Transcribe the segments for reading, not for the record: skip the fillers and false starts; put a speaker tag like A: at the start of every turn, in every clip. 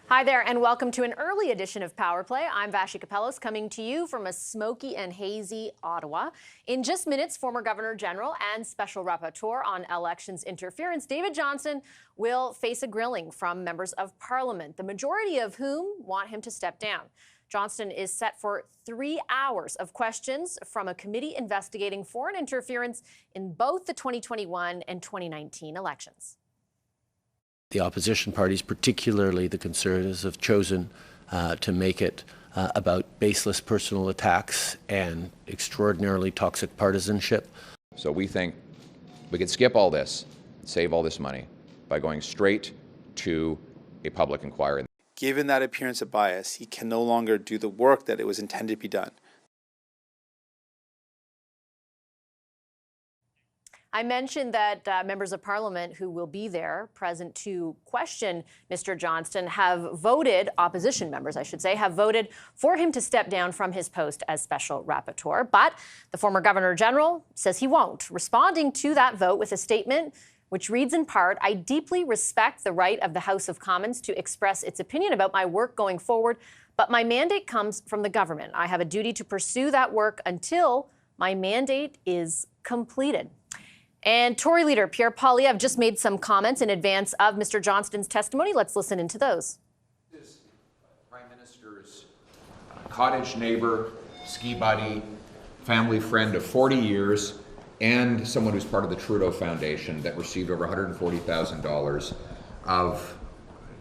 A: Hi there, and welcome to an early edition of Power Play. I'm Vassy Kapelos, coming to you from a smoky and hazy Ottawa. In just minutes, former Governor General and Special Rapporteur on Elections Interference, David Johnston, will face a grilling from members of Parliament, the majority of whom want him to step down. Johnston is set for 3 hours of questions from a committee investigating foreign interference in both the 2021 and 2019 elections.
B: The opposition parties, particularly the Conservatives, have chosen to make it about baseless personal attacks and extraordinarily toxic partisanship.
C: So we think we could skip all this, save all this money, by going straight to a public inquiry.
D: Given that appearance of bias, he can no longer do the work that it was intended to be done.
A: I mentioned that members of Parliament who will be there present to question Mr. Johnston have voted, opposition members, I should say, have voted for him to step down from his post as Special Rapporteur. But the former Governor General says he won't, responding to that vote with a statement which reads in part, "I deeply respect the right of the House of Commons to express its opinion about my work going forward, but my mandate comes from the government. I have a duty to pursue that work until my mandate is completed." And Tory leader Pierre Poilievre just made some comments in advance of Mr. Johnston's testimony. Let's listen into those.
C: This Prime Minister's cottage neighbor, ski buddy, family friend of 40 years, and someone who's part of the Trudeau Foundation that received over $140,000 of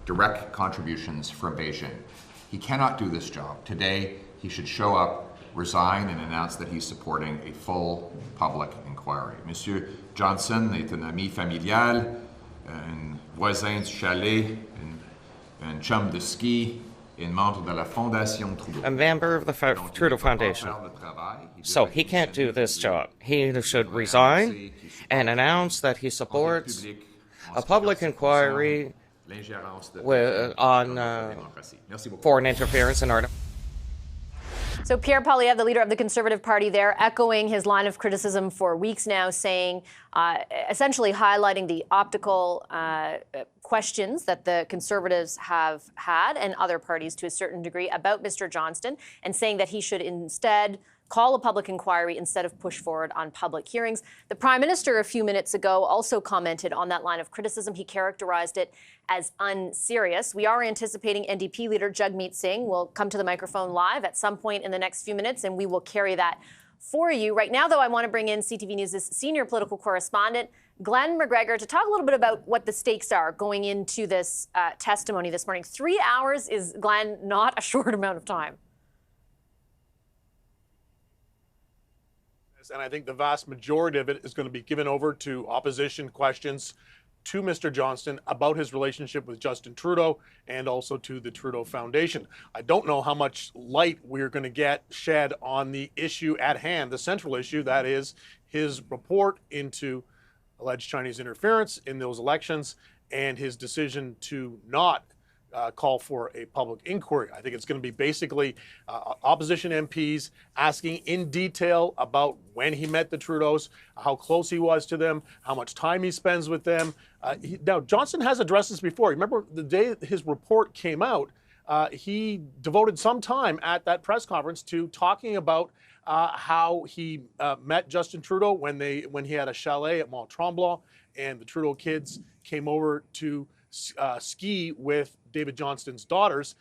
C: direct contributions from Beijing. He cannot do this job. Today, he should show up, resign, and announce that he's supporting a full public inquiry. Monsieur Johnston est un ami familial, un voisin du chalet, un chum de ski, un membre de la Fondation Trudeau.
E: A member of the Trudeau Foundation. So he can't do this job. He should resign and announce that he supports a public inquiry on foreign interference in our democracy.
A: So Pierre Poilievre, the leader of the Conservative Party there, echoing his line of criticism for weeks now, saying, essentially highlighting the optical questions that the Conservatives have had and other parties to a certain degree about Mr. Johnston, and saying that he should instead call a public inquiry instead of push forward on public hearings. The Prime Minister a few minutes ago also commented on that line of criticism. He characterized it as unserious. We are anticipating NDP leader Jagmeet Singh will come to the microphone live at some point in the next few minutes, and we will carry that for you. Right now, though, I want to bring in CTV News' senior political correspondent, Glenn McGregor, to talk a little bit about what the stakes are going into this testimony this morning. 3 hours is, Glenn, not a short amount of time.
F: And I think the vast majority of it is going to be given over to opposition questions to Mr. Johnston about his relationship with Justin Trudeau and also to the Trudeau Foundation. I don't know how much light we're going to get shed on the issue at hand, the central issue, that is his report into alleged Chinese interference in those elections and his decision to not call for a public inquiry. I think it's going to be basically opposition MPs asking in detail about when he met the Trudeaus, how close he was to them, how much time he spends with them. Now, Johnston has addressed this before. Remember the day his report came out, he devoted some time at that press conference to talking about how he met Justin Trudeau when he had a chalet at Mont Tremblant, and the Trudeau kids came over to ski with David Johnston's daughters.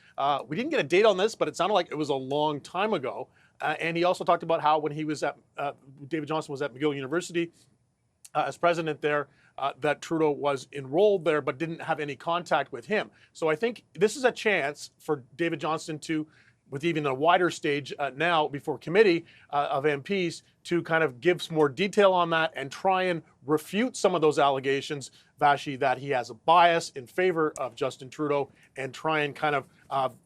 F: We didn't get a date on this, but it sounded like it was a long time ago. And he also talked about how when he was at, David Johnston was at McGill University as president there, that Trudeau was enrolled there but didn't have any contact with him. So I think this is a chance for David Johnston to, with even a wider stage now before committee of MPs, to kind of give some more detail on that and try and refute some of those allegations, Vassy, that he has a bias in favor of Justin Trudeau, and try and kind of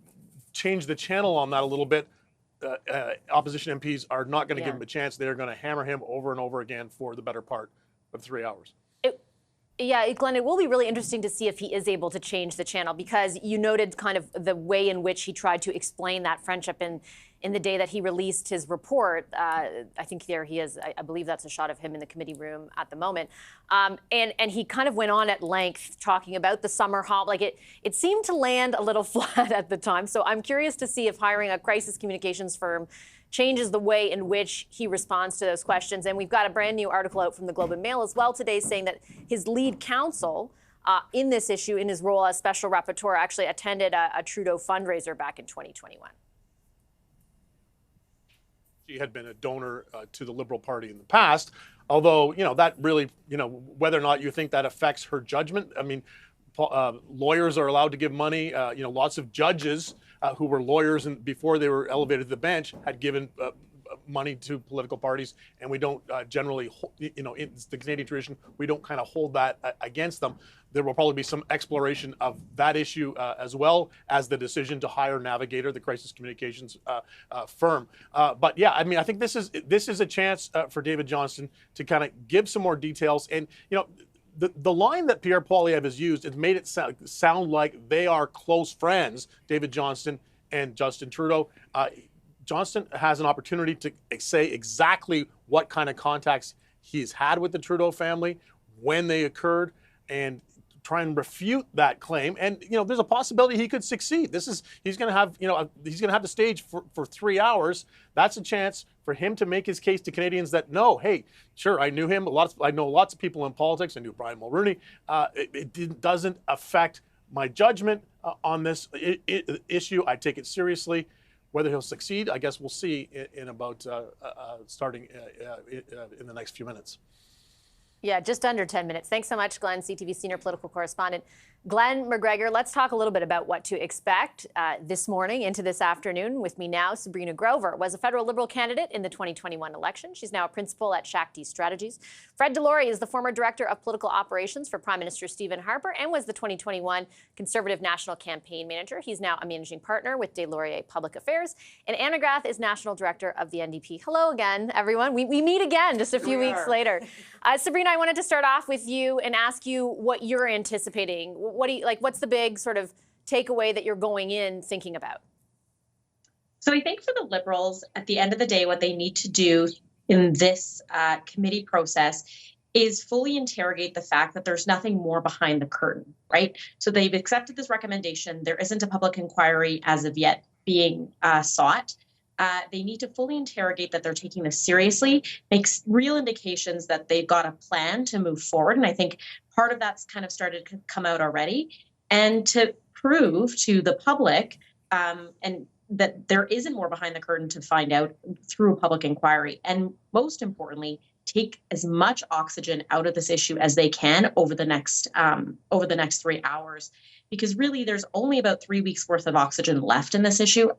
F: change the channel on that a little bit. Opposition MPs are not going to give him a chance. They're going to hammer him over and over again for the better part of 3 hours.
A: Yeah, Glenn, it will be really interesting to see if he is able to change the channel, because you noted kind of the way in which he tried to explain that friendship in the day that he released his report. I think there he is. I believe that's a shot of him in the committee room at the moment. And he kind of went on at length talking about the summer hop. Like it seemed to land a little flat at the time. So I'm curious to see if hiring a crisis communications firm changes the way in which he responds to those questions. And we've got a brand new article out from the Globe and Mail as well today saying that his lead counsel in this issue, in his role as special rapporteur, actually attended a Trudeau fundraiser back in 2021.
F: She had been a donor to the Liberal Party in the past, although, that really, whether or not you think that affects her judgment. I mean, lawyers are allowed to give money. Lots of judges who were lawyers and before they were elevated to the bench had given money to political parties, and we don't generally, in the Canadian tradition, we don't kind of hold that against them. There will probably be some exploration of that issue as well as the decision to hire Navigator, the crisis communications firm. But yeah, I mean, I think this is a chance for David Johnston to kind of give some more details. And the line that Pierre Poilievre has used has made it sound like they are close friends, David Johnston and Justin Trudeau. Johnston has an opportunity to say exactly what kind of contacts he's had with the Trudeau family, when they occurred, and try and refute that claim. And there's a possibility he could succeed. He's going to have he's going to have the stage for 3 hours. That's a chance for him to make his case to Canadians that no, hey, sure, I knew him. I know lots of people in politics. I knew Brian Mulroney. It doesn't affect my judgment on this issue. I take it seriously. Whether he'll succeed, I guess we'll see in about starting in the next few minutes.
A: Yeah, just under 10 minutes. Thanks so much, Glenn, CTV senior political correspondent. Glenn McGregor, let's talk a little bit about what to expect this morning into this afternoon. With me now, Sabrina Grover was a federal Liberal candidate in the 2021 election. She's now a principal at Shakti Strategies. Fred Delory is the former director of political operations for Prime Minister Stephen Harper and was the 2021 Conservative National Campaign Manager. He's now a managing partner with Deslauriers Public Affairs. And Anna Grath is national director of the NDP. Hello again, everyone. We meet again just a few weeks later. Sabrina, I wanted to start off with you and ask you what you're anticipating. What do you like? What's the big sort of takeaway that you're going in thinking about?
G: So I think for the Liberals, at the end of the day, what they need to do in this committee process is fully interrogate the fact that there's nothing more behind the curtain, right? So they've accepted this recommendation. There isn't a public inquiry as of yet being sought. They need to fully interrogate that they're taking this seriously, makes real indications that they've got a plan to move forward. And I think part of that's kind of started to come out already. And to prove to the public and that there isn't more behind the curtain to find out through a public inquiry. And most importantly, take as much oxygen out of this issue as they can over the next 3 hours. Because really, there's only about 3 weeks worth of oxygen left in this issue,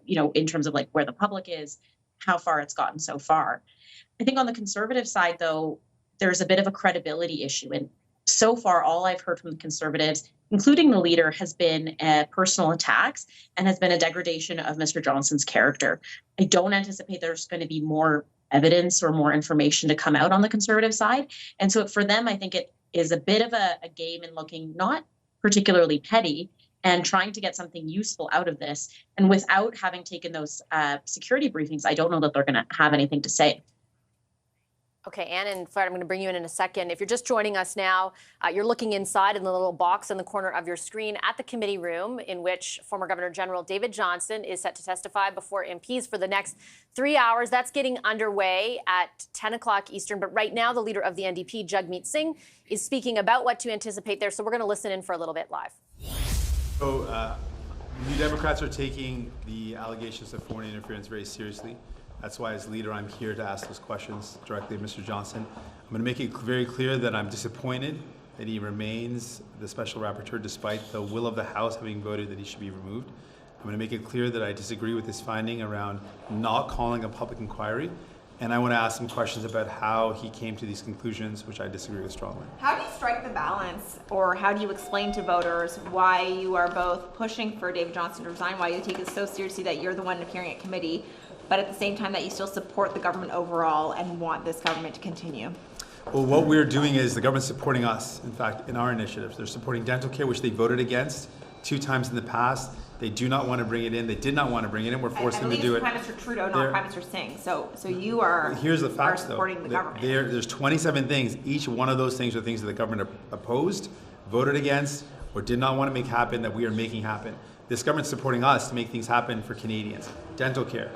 G: in terms of like where the public is, how far it's gotten so far. I think on the Conservative side, though, there's a bit of a credibility issue. And so far, all I've heard from the Conservatives, including the leader, has been personal attacks and has been a degradation of Mr. Johnston's character. I don't anticipate there's going to be more evidence or more information to come out on the Conservative side. And so for them, I think it is a bit of a game in looking not particularly petty and trying to get something useful out of this. And without having taken those security briefings, I don't know that they're going to have anything to say.
A: Okay, Anne and Fred, I'm going to bring you in a second. If you're just joining us now, you're looking inside in the little box in the corner of your screen at the committee room in which former Governor General David Johnston is set to testify before MPs for the next 3 hours. That's getting underway at 10 o'clock Eastern. But right now, the leader of the NDP, Jagmeet Singh, is speaking about what to anticipate there. So we're going to listen in for a little bit live.
H: So New Democrats are taking the allegations of foreign interference very seriously. That's why, as leader, I'm here to ask those questions directly of Mr. Johnston. I'm going to make it very clear that I'm disappointed that he remains the special rapporteur despite the will of the House having voted that he should be removed. I'm going to make it clear that I disagree with his finding around not calling a public inquiry. And I want to ask some questions about how he came to these conclusions, which I disagree with strongly.
I: How do you strike the balance, or how do you explain to voters why you are both pushing for David Johnston to resign, why you take it so seriously that you're the one appearing at committee, but at the same time that you still support the government overall and want this government to continue?
H: Well, what we're doing is the government's supporting us, in fact, in our initiatives. They're supporting dental care, which they voted against 2 times in the past. They do not want to bring it in. They did not want to bring it in. We're forcing them to do it.
I: Prime Minister Trudeau, not Prime Minister Singh. So you are,
H: here's the facts,
I: supporting the government.
H: There's 27 things. Each one of those things are things that the government opposed, voted against, or did not want to make happen that we are making happen. This government's supporting us to make things happen for Canadians. Dental care,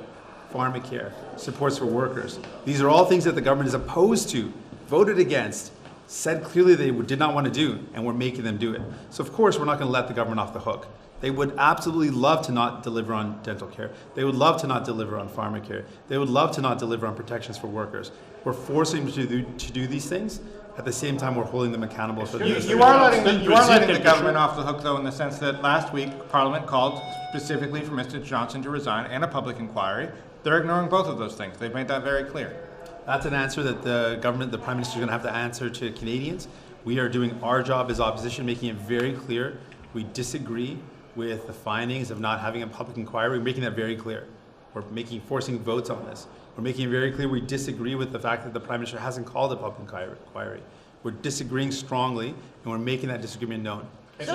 H: pharmacare, supports for workers. These are all things that the government is opposed to, voted against, said clearly they did not want to do, and we're making them do it. So of course we're not going to let the government off the hook. They would absolutely love to not deliver on dental care. They would love to not deliver on pharmacare. They would love to not deliver on protections for workers. We're forcing them to do these things. At the same time, we're holding them accountable for this.
J: You are letting the government off the hook, though, in the sense that last week Parliament called specifically for Mr. Johnston to resign and a public inquiry. They're ignoring both of those things. They've made that very clear.
H: That's an answer that the government, the Prime Minister, is going to have to answer to Canadians. We are doing our job as opposition, making it very clear we disagree with the findings of not having a public inquiry. We're making that very clear. We're forcing votes on this. We're making it very clear we disagree with the fact that the Prime Minister hasn't called a public inquiry. We're disagreeing strongly, and we're making that disagreement known.
A: NDP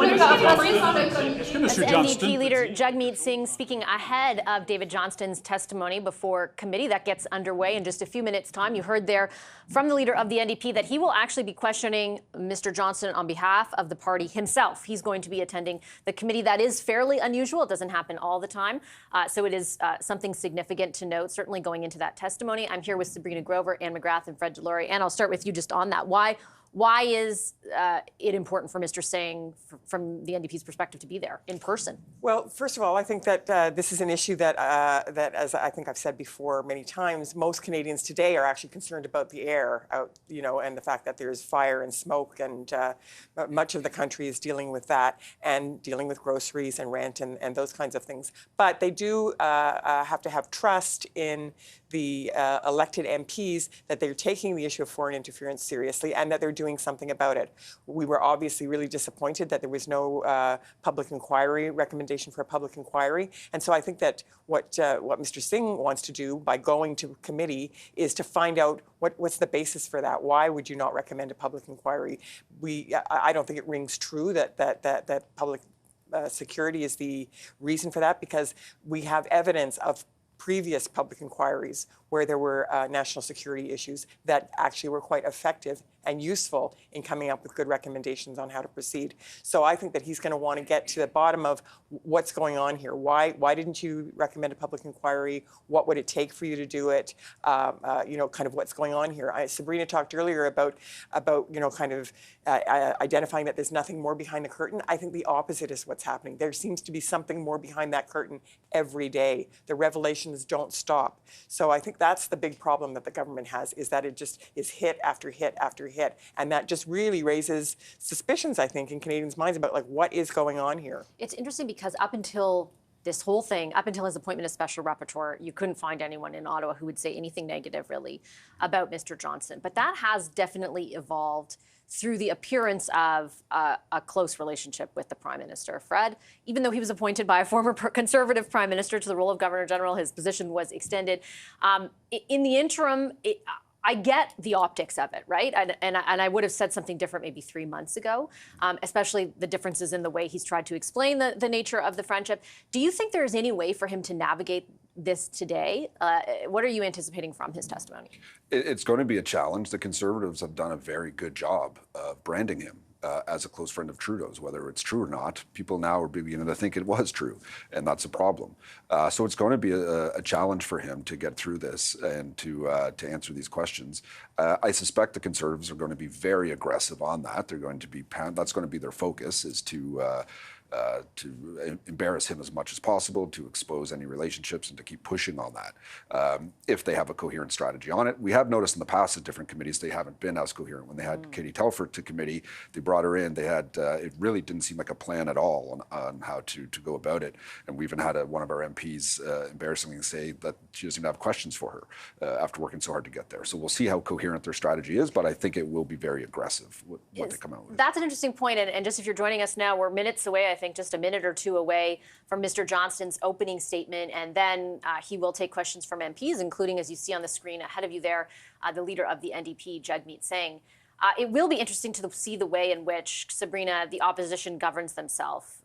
A: leader Jagmeet Singh speaking ahead of David Johnston's testimony before committee that gets underway in just a few minutes' time. You heard there from the leader of the NDP that he will actually be questioning Mr. Johnston on behalf of the party himself. He's going to be attending the committee. That is fairly unusual. It doesn't happen all the time. So it is something significant to note, certainly going into that testimony. I'm here with Sabrina Grover, Anne McGrath, and Fred Delory. And I'll start with you just on that. Why is it important for Mr. Singh, from the NDP's perspective, to be there in person?
K: Well, first of all, I think that this is an issue that, as I think I've said before many times, most Canadians today are actually concerned about the air out, and the fact that there's fire and smoke, and much of the country is dealing with that and dealing with groceries and rent and those kinds of things. But they do have to have trust in the elected MPs that they're taking the issue of foreign interference seriously and that they're doing something about it. We were obviously really disappointed that there was no public inquiry, recommendation for a public inquiry. And so I think that what Mr. Singh wants to do by going to committee is to find out what's the basis for that. Why would you not recommend a public inquiry? I don't think it rings true that public security is the reason for that, because we have evidence of previous public inquiries where there were national security issues that actually were quite effective and useful in coming up with good recommendations on how to proceed. So I think that he's going to want to get to the bottom of what's going on here. Why didn't you recommend a public inquiry? What would it take for you to do it? Kind of what's going on here. Sabrina talked earlier about kind of identifying that there's nothing more behind the curtain. I think the opposite is what's happening. There seems to be something more behind that curtain every day. The revelations don't stop. So I think that's the big problem that the government has, is that it just is hit after hit after hit. And that just really raises suspicions, I think, in Canadians' minds about what is going on here.
A: It's interesting because up until this whole thing, up until his appointment as special rapporteur, you couldn't find anyone in Ottawa who would say anything negative, really, about Mr. Johnston. But that has definitely evolved through the appearance of a close relationship with the Prime Minister. Fred, even though he was appointed by a former Conservative Prime Minister to the role of Governor General, his position was extended. In the interim, I get the optics of it, right? And I would have said something different maybe 3 months ago, especially the differences in the way he's tried to explain the nature of the friendship. Do you think there is any way for him to navigate this today? What are you anticipating from his testimony?
L: It's going to be a challenge. The Conservatives have done a very good job of branding him as a close friend of Trudeau's. Whether it's true or not, people now are beginning to think it was true, and that's a problem. So it's going to be a challenge for him to get through this and to answer these questions. I suspect the Conservatives are going to be very aggressive on that. They're going to be that's going to be their focus, is to embarrass him as much as possible, to expose any relationships, and to keep pushing on that. If they have a coherent strategy on it. We have noticed in the past at different committees they haven't been as coherent. When they had Katie Telford to committee, they brought her in. They had it really didn't seem like a plan at all on how to go about it. And we even had one of our MPs embarrassingly say that she doesn't even have questions for her after working so hard to get there. So we'll see how coherent their strategy is, but I think it will be very aggressive what they come out with.
A: That's an interesting point. And just if you're joining us now, we're minutes away, I think, just a minute or two away from Mr. Johnston's opening statement, and then he will take questions from MPs, including, as you see on the screen ahead of you there, the leader of the NDP, Jagmeet Singh. It will be interesting to see the way in which, Sabrina, the opposition governs themselves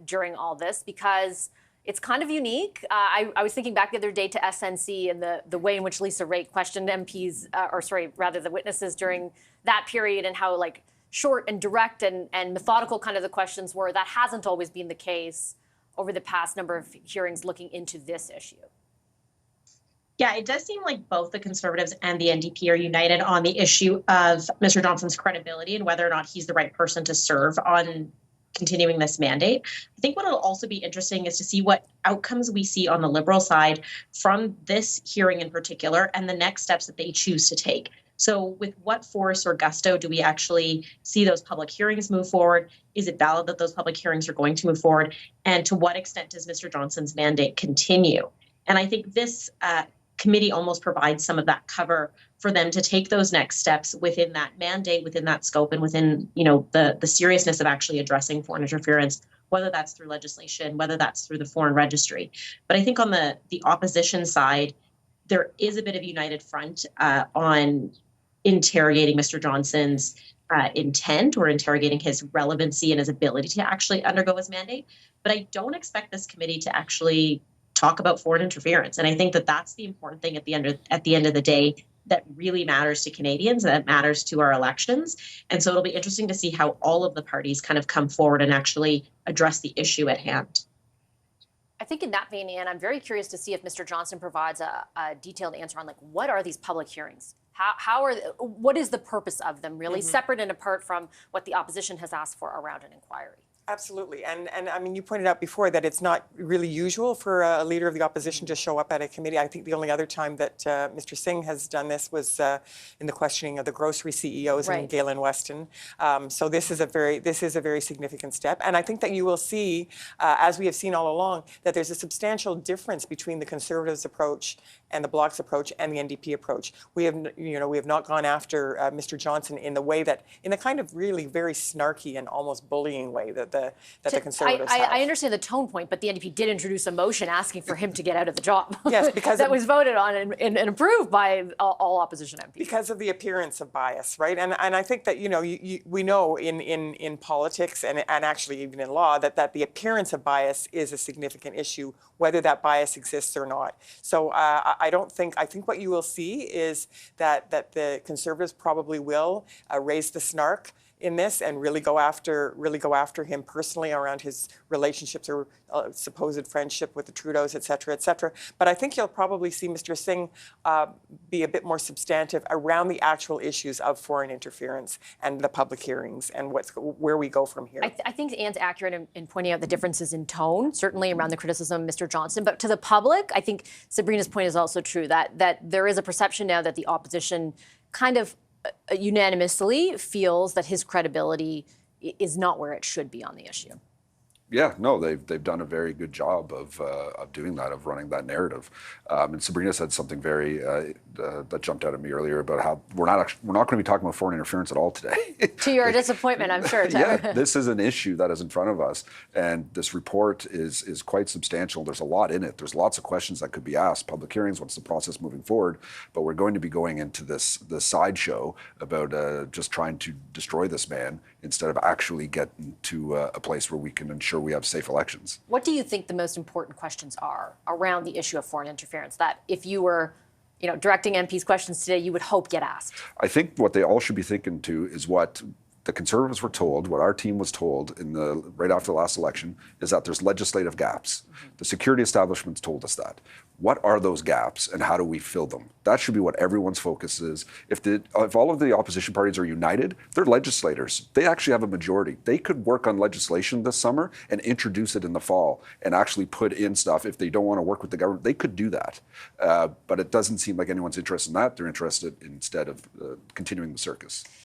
A: during all this, because it's kind of unique. I was thinking back the other day to SNC and the way in which Lisa Raitt questioned MPs, the witnesses during that period, and how short and direct and methodical kind of the questions were. That hasn't always been the case over the past number of hearings looking into this issue.
G: Yeah, it does seem like both the Conservatives and the NDP are united on the issue of Mr. Johnston's credibility and whether or not he's the right person to serve on continuing this mandate. I think what will also be interesting is to see what outcomes we see on the Liberal side from this hearing in particular and the next steps that they choose to take. So with what force or gusto do we actually see those public hearings move forward? Is it valid that those public hearings are going to move forward? And to what extent does Mr. Johnston's mandate continue? And I think this committee almost provides some of that cover for them to take those next steps within that mandate, within that scope, and within the seriousness of actually addressing foreign interference, whether that's through legislation, whether that's through the foreign registry. But I think on the opposition side, there is a bit of united front on interrogating Mr. Johnston's intent or interrogating his relevancy and his ability to actually undergo his mandate. But I don't expect this committee to actually talk about foreign interference. And I think that that's the important thing at the end of the day that really matters to Canadians, and that matters to our elections. And so it'll be interesting to see how all of the parties kind of come forward and actually address the issue at hand.
A: I think in that vein, Anne, I'm very curious to see if Mr. Johnston provides a detailed answer on what are these public hearings? What is the purpose of them, really, separate and apart from what the opposition has asked for around an inquiry?
K: Absolutely. And I mean, you pointed out before that it's not really usual for a leader of the opposition to show up at a committee. I think the only other time that Mr. Singh has done this was in the questioning of the grocery CEOs in Galen Weston. So this is a very significant step. And I think that you will see, as we have seen all along, that there's a substantial difference between the Conservatives' approach and the Bloc's approach and the NDP approach. We have not gone after Mr. Johnston in a kind of really very snarky and almost bullying way that the Conservatives have.
A: I understand the tone point, but the NDP did introduce a motion asking for him to get out of the job.
K: Yes, because
A: that was voted on and approved by all opposition MPs.
K: Because of the appearance of bias, right? And I think that we know in politics and actually even in law that the appearance of bias is a significant issue, whether that bias exists or not. So I think what you will see is that the Conservatives probably will raise the snark in this and really go after him personally around his relationships or supposed friendship with the Trudeaus, et cetera. But I think you'll probably see Mr. Singh be a bit more substantive around the actual issues of foreign interference and the public hearings and where we go from here.
A: I think Anne's accurate in pointing out the differences in tone, certainly around the criticism of Mr. Johnston. But to the public, I think Sabrina's point is also true, that there is a perception now that the opposition kind of unanimously feels that his credibility is not where it should be on the issue.
L: Yeah, no, they've done a very good job of doing that, of running that narrative. And Sabrina said something very that jumped out at me earlier about how we're not going to be talking about foreign interference at all today.
A: To your disappointment, I'm sure.
L: Yeah, this is an issue that is in front of us, and this report is quite substantial. There's a lot in it. There's lots of questions that could be asked. Public hearings. What's the process moving forward? But we're going to be going into this sideshow about just trying to destroy this man instead of actually getting to a place where we can ensure we have safe elections.
A: What do you think the most important questions are around the issue of foreign interference that if you were directing MPs questions today, you would hope get asked?
L: I think what they all should be thinking too is what the Conservatives were told, what our team was told right after the last election, is that there's legislative gaps. The security establishment's told us that. What are those gaps and how do we fill them? That should be what everyone's focus is. If all of the opposition parties are united, they're legislators. They actually have a majority. They could work on legislation this summer and introduce it in the fall and actually put in stuff. If they don't want to work with the government, they could do that. But it doesn't seem like anyone's interested in that. They're interested instead of continuing the circus.